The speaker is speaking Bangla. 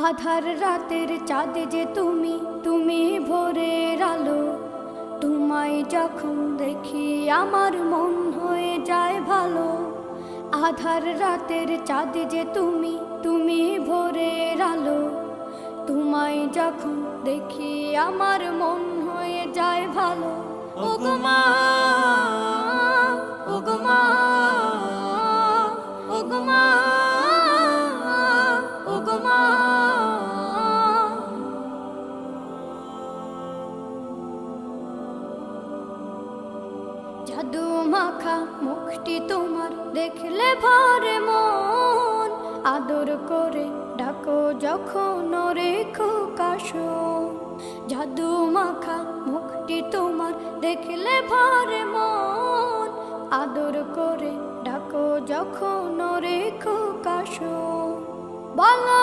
আধার রাতের চাঁদ যে তুমি, তুমি ভোরের আলো। তোমায় যখন দেখি আমার মন হয়ে যায় ভালো। আধার রাতের চাঁদ যে তুমি, তুমি ভোরের আলো। তোমায় যখন দেখি আমার মন হয়ে যায় ভালো। ওগো মা, ওগো মা, ওগো মা, ওগো মা। জাদু মাখা মুখটি তোমার দেখলে ভরে মন। আদর করে ডাকো যখন রেখো কাশো। জাদু মাখা মুখটি তোমার দেখলে ভরে মন। আদর করে ডাকো যখন রেখো কাশো। বলো